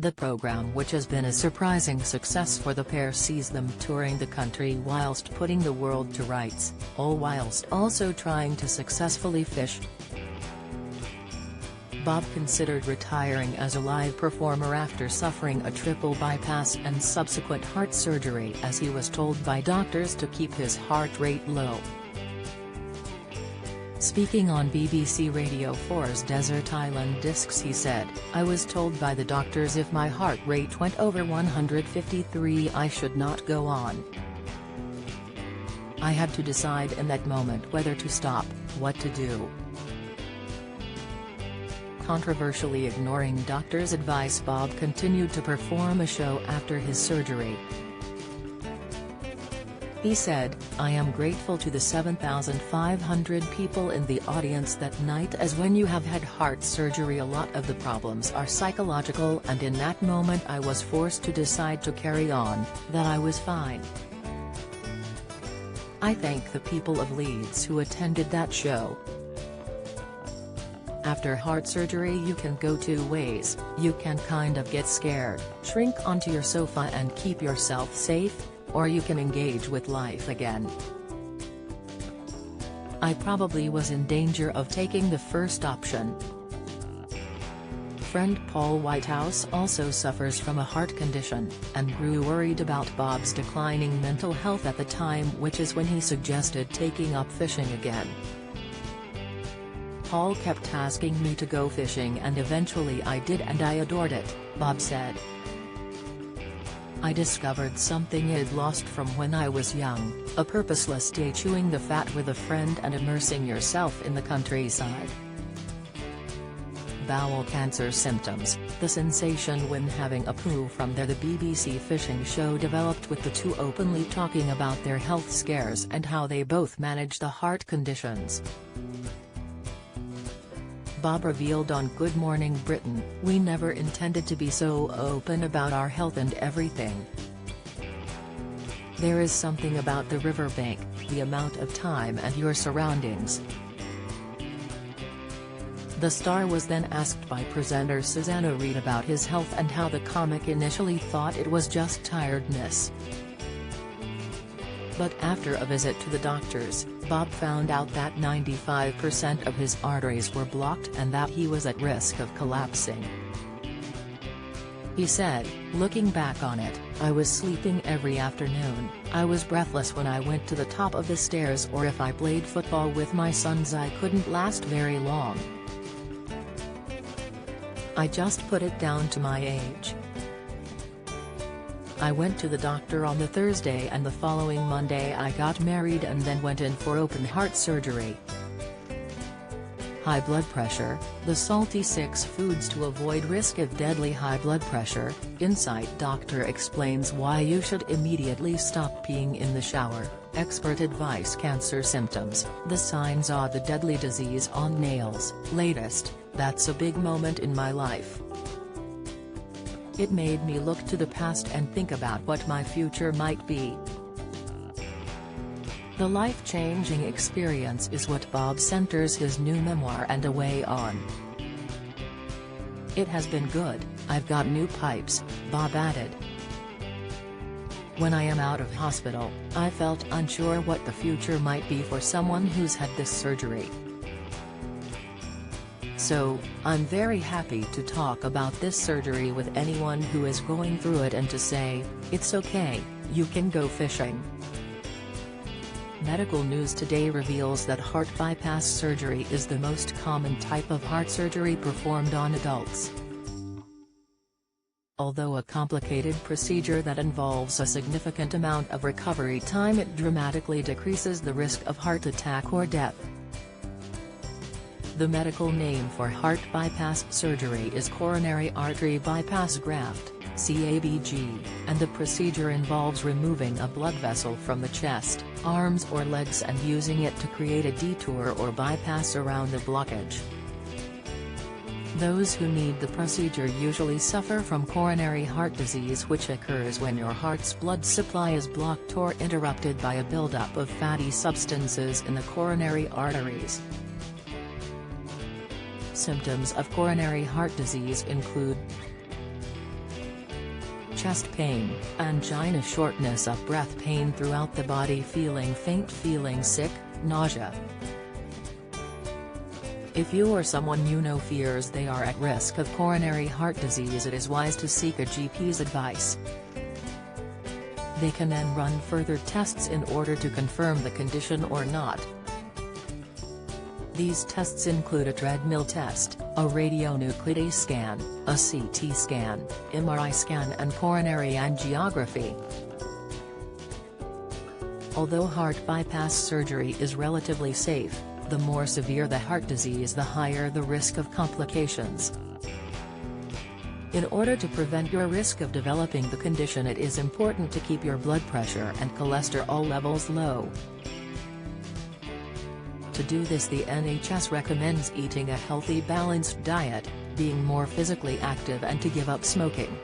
The program, which has been a surprising success for the pair, sees them touring the country whilst putting the world to rights, all whilst also trying to successfully fish. Bob considered retiring as a live performer after suffering a triple bypass and subsequent heart surgery, as he was told by doctors to keep his heart rate low. Speaking on BBC Radio 4's Desert Island Discs, he said, "I was told by the doctors if my heart rate went over 153 I should not go on. I had to decide in that moment whether to stop, what to do." Controversially ignoring doctors' advice, Bob continued to perform a show after his surgery. He said, "I am grateful to the 7,500 people in the audience that night, as when you have had heart surgery a lot of the problems are psychological, and in that moment I was forced to decide to carry on, that I was fine. I thank the people of Leeds who attended that show." After heart surgery you can go two ways: you can kind of get scared, shrink onto your sofa and keep yourself safe, or you can engage with life again. I probably was in danger of taking the first option. Friend Paul Whitehouse also suffers from a heart condition, and grew worried about Bob's declining mental health at the time, which is when he suggested taking up fishing again. "Paul kept asking me to go fishing and eventually I did, and I adored it," Bob said. "I discovered something I'd lost from when I was young, a purposeless day chewing the fat with a friend and immersing yourself in the countryside." Bowel cancer symptoms: the sensation when having a poo from there. The BBC fishing show developed with the two openly talking about their health scares and how they both manage the heart conditions. Bob revealed on Good Morning Britain, "We never intended to be so open about our health and everything. There is something about the riverbank, the amount of time and your surroundings." The star was then asked by presenter Susanna Reid about his health and how the comic initially thought it was just tiredness. But after a visit to the doctors, Bob found out that 95% of his arteries were blocked and that he was at risk of collapsing. He said, "Looking back on it, I was sleeping every afternoon, I was breathless when I went to the top of the stairs, or if I played football with my sons I couldn't last very long. I just put it down to my age. I went to the doctor on the Thursday and the following Monday I got married and then went in for open heart surgery. High blood pressure, the salty 6 foods to avoid risk of deadly high blood pressure. Insight doctor explains why you should immediately stop peeing in the shower. Expert advice: cancer symptoms, the signs are the deadly disease on nails. Latest, that's a big moment in my life. It made me look to the past and think about what my future might be." The life-changing experience is what Bob centers his new memoir and Away on. "It has been good, I've got new pipes," Bob added. "When I am out of hospital, I felt unsure what the future might be for someone who's had this surgery. So, I'm very happy to talk about this surgery with anyone who is going through it and to say, it's okay, you can go fishing." Medical News Today reveals that heart bypass surgery is the most common type of heart surgery performed on adults. Although a complicated procedure that involves a significant amount of recovery time, it dramatically decreases the risk of heart attack or death. The medical name for heart bypass surgery is coronary artery bypass graft, CABG, and the procedure involves removing a blood vessel from the chest, arms or legs and using it to create a detour or bypass around the blockage. Those who need the procedure usually suffer from coronary heart disease, which occurs when your heart's blood supply is blocked or interrupted by a buildup of fatty substances in the coronary arteries. Symptoms of coronary heart disease include chest pain, angina, shortness of breath, pain throughout the body, feeling faint, feeling sick, nausea. If you or someone you know fears they are at risk of coronary heart disease, it is wise to seek a GP's advice. They can then run further tests in order to confirm the condition or not. These tests include a treadmill test, a radionuclide scan, a CT scan, MRI scan and coronary angiography. Although heart bypass surgery is relatively safe, the more severe the heart disease, the higher the risk of complications. In order to prevent your risk of developing the condition, it is important to keep your blood pressure and cholesterol levels low. To do this, the NHS recommends eating a healthy, balanced diet, being more physically active and to give up smoking.